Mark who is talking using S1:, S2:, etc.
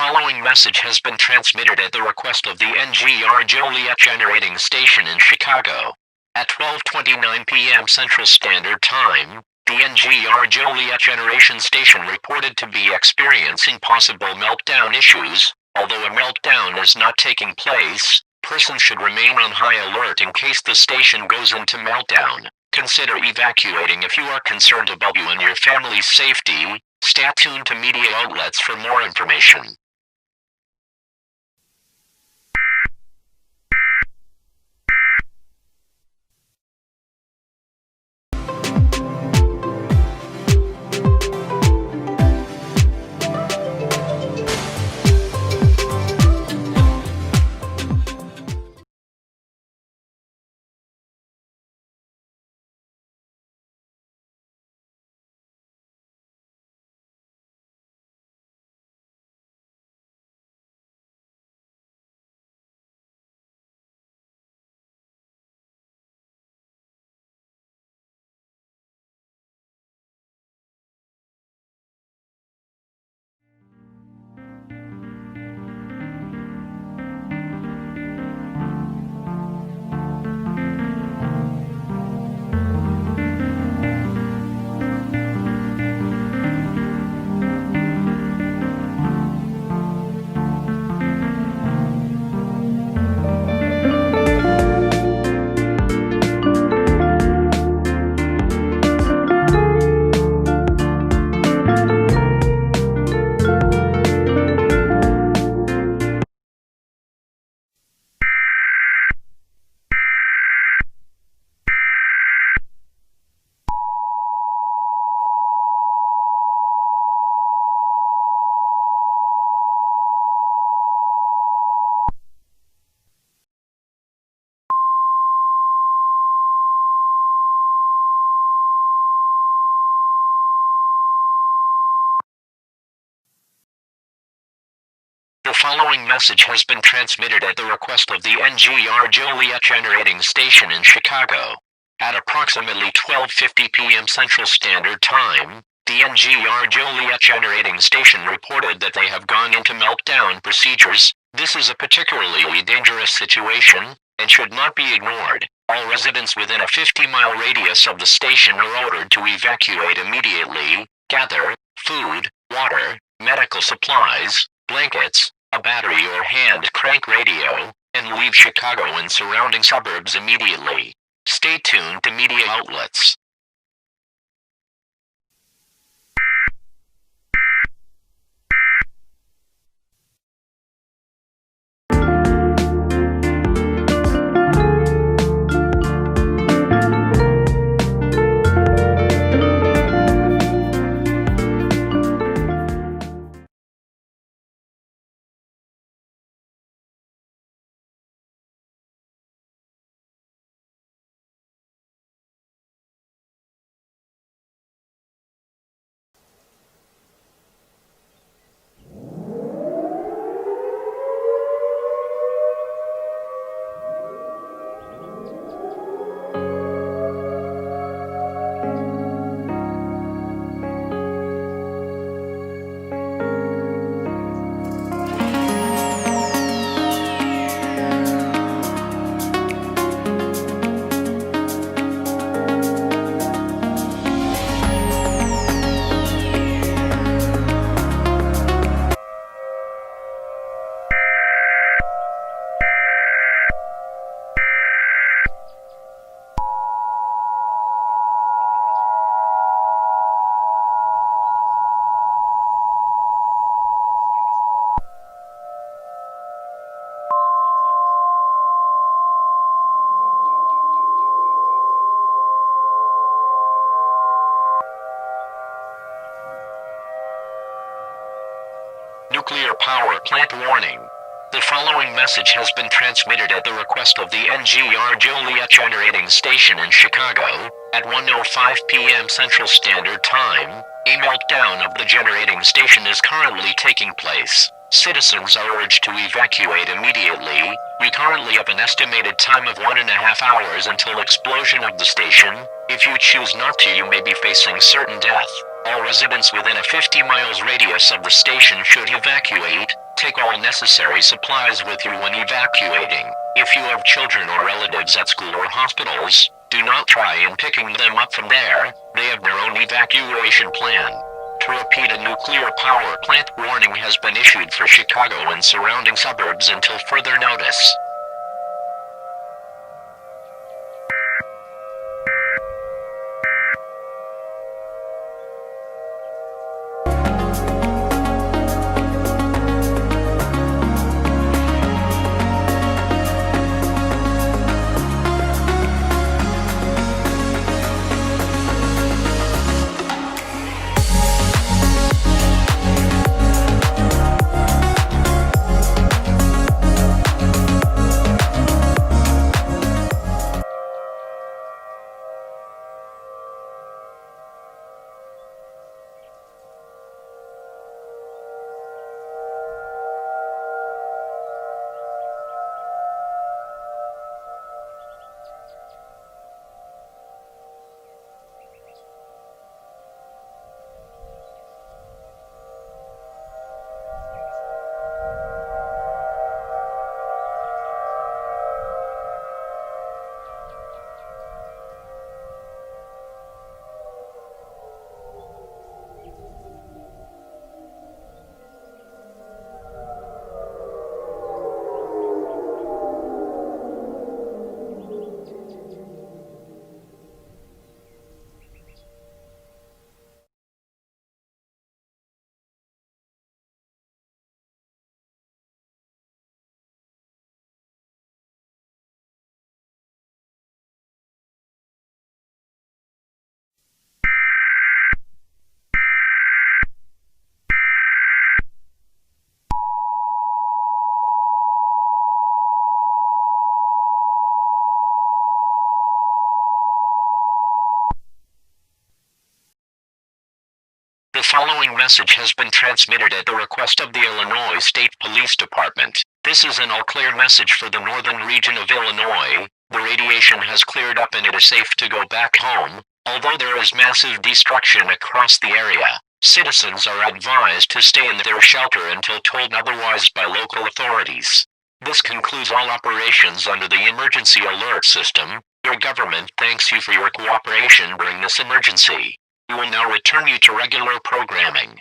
S1: following message has been transmitted at the request of the NGR Joliet Generating Station in Chicago. At 12:29 p.m. Central Standard Time, the NGR Joliet Generation Station reported to be experiencing possible meltdown issues. Although a meltdown is not taking place, persons should remain on high alert in case the station goes into meltdown. Consider evacuating if you are concerned about you and your family's safety. Stay tuned to media outlets for more information. The following message has been transmitted at the request of the NGR Joliet Generating Station in Chicago. At approximately 12:50 p.m. Central Standard Time, the NGR Joliet Generating Station reported that they have gone into meltdown procedures. This is a particularly dangerous situation and should not be ignored. All residents within a 50-mile radius of the station are ordered to evacuate immediately. Gather food, water, medical supplies, blankets, a battery or hand crank radio, and leave Chicago and surrounding suburbs immediately. Stay tuned to media outlets. Nuclear power plant warning. The following message has been transmitted at the request of the NGR Joliet Generating Station in Chicago. At 1:05 p.m. Central Standard Time, a meltdown of the generating station is currently taking place. Citizens are urged to evacuate immediately. We currently have an estimated time of 1.5 hours until explosion of the station. If you choose not to, you may be facing certain death. All residents within a 50 miles radius of the station should evacuate. Take all necessary supplies with you when evacuating. If you have children or relatives at school or hospitals, do not try in picking them up from there. They have their own evacuation plan. To repeat, a nuclear power plant warning has been issued for Chicago and surrounding suburbs until further notice. The following message has been transmitted at the request of the Illinois State Police Department. This is an all-clear message for the northern region of Illinois. The radiation has cleared up and it is safe to go back home. Although there is massive destruction across the area, citizens are advised to stay in their shelter until told otherwise by local authorities. This concludes all operations under the emergency alert system. Your government thanks you for your cooperation during this emergency. We will now return you to regular programming.